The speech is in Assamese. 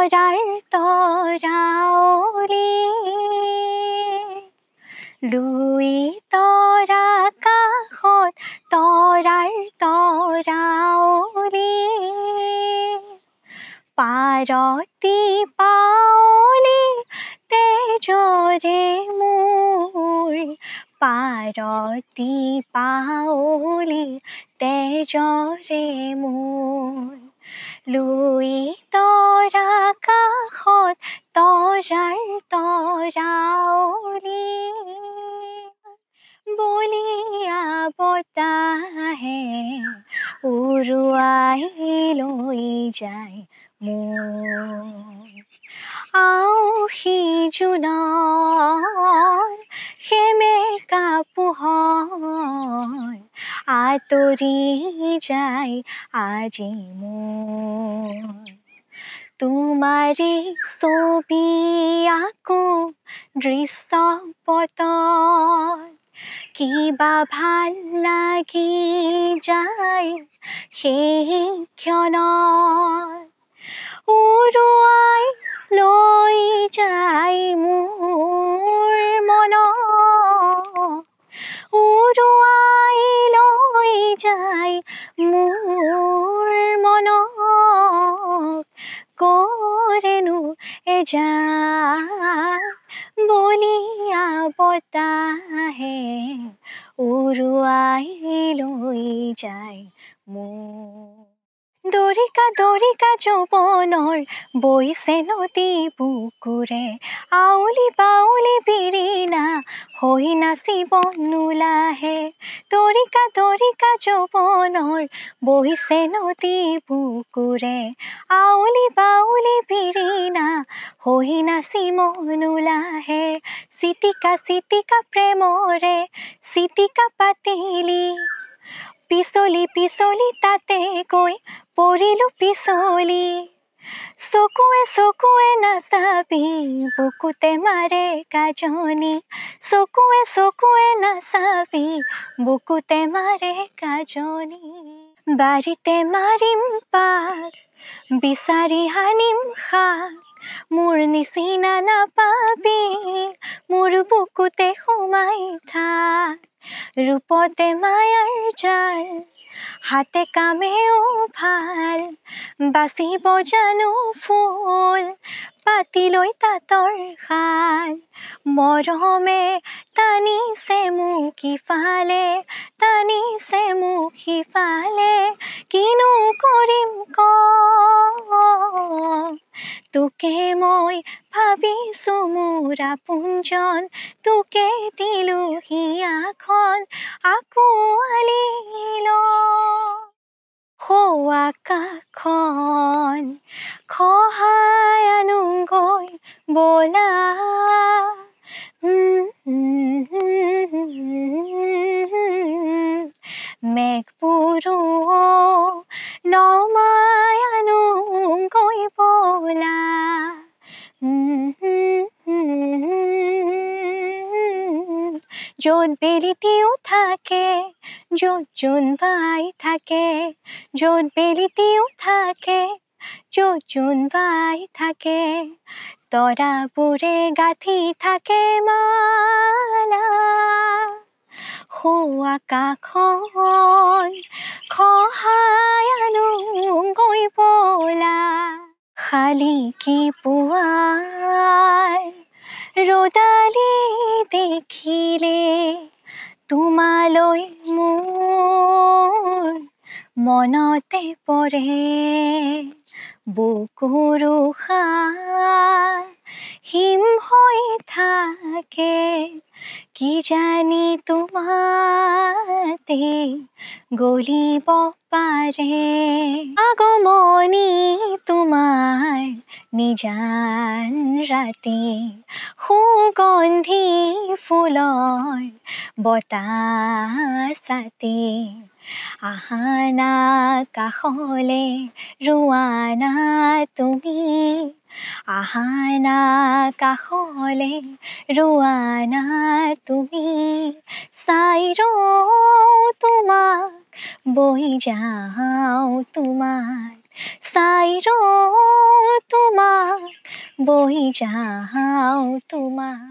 তৰাৰ তৰাৱলী দুই তৰা কাষত তৰাৰ তৰাৱলী পাৰতি পাৱলি তেজৰে মোৰ পাৰতি পাৱলি তেজৰে মোৰ লুই তৰা কাষত তৰাৰ তৰাৱলী বলিয়া বতাহে উৰুৱাই লৈ যায় মোৰ আউসী জোনৰ সেমেকা পোহৰ আঁতৰি যায় আজি মোৰ তোমাৰে ছবি আকো দৃশ্যপটত কিবা ভাল লাগি যায় সেই ক্ষণত উৰুৱাই লৈ যায় মোৰ মনত উৰুৱাই লৈ যায় মোৰ মনত কৰেনো এজাক বলিয়া বতাহে উৰুৱাই লৈ যায় মোৰ দৰিকা দৰিকা যৌৱনৰ বৈছে নদী বুকুৰে আউলি বাউলি বিৰিণা হৈ নাচিব নোলাহে দৰিকা দৰিকা যৌৱনৰ বৈছে নদী বুকুৰে আউলি বাউলি বিৰিণা হৈ নাচিব নোলাহে চিটিকা চিটিকা প্ৰেমৰে চিটিকা পাতিলি পিছলি পিছলি তাতে গৈ পৰিলো পিছলি চকুৱে চকুৱে নাচাবি বুকুতে মাৰে গাজনি চকুৱে চকুৱে নাচাবি বুকুতে মাৰে গাজনি বাৰীতে মাৰিম পাত বিচাৰি আনিম শাক মোৰ নিচিনা নাপাবি মোৰ বুকুতে সোমাই থাক ৰূপতে মায়াৰ জাল হাতে কামেও ভাল বাচিব জানো ফুল পাতি লৈ তাঁতৰ শাল মৰমে টানিছে মোক ইফালে টানিছে মোক সিফালে কিনো কৰিম ক তোকে মই ভাবিছো মোৰ আপোনজন তোকে দিলো হিয়াখন আকোৱালি ল সৌ আকাশখন খহাই আনোগৈ বলা মেঘবোৰো নমাই আনোগৈ বলা য'ত বেলিটিও থাকে য'ত জোনবাই থাকে য'ত বেলিটিও থাকে য'ত জোনবাই থাকে তৰাবোৰে গাঁঠি থাকে মালা সৌ আকাশখন খহাই আনোগৈ বলা শালিকি পুৱাৰ ৰ'দালি দেখিলে তোমালৈ মোৰ মনতে পৰে বুকুৰো শাল হিম হৈ থাকে কিজানি তোমাতে গলিব পাৰে আগমনি তোমাৰ নিজান ৰাতি সুগন্ধি ফুলৰ বতাহ ছাতি আহানা কাষলে ৰোৱানা তুমি আহানা কাষলে ৰোৱানা তুমি চাই ৰওঁ তোমাক বহি যাওঁ তোমাক চাই ৰওঁ তোমাক বৈ যাওঁ তোমাৰ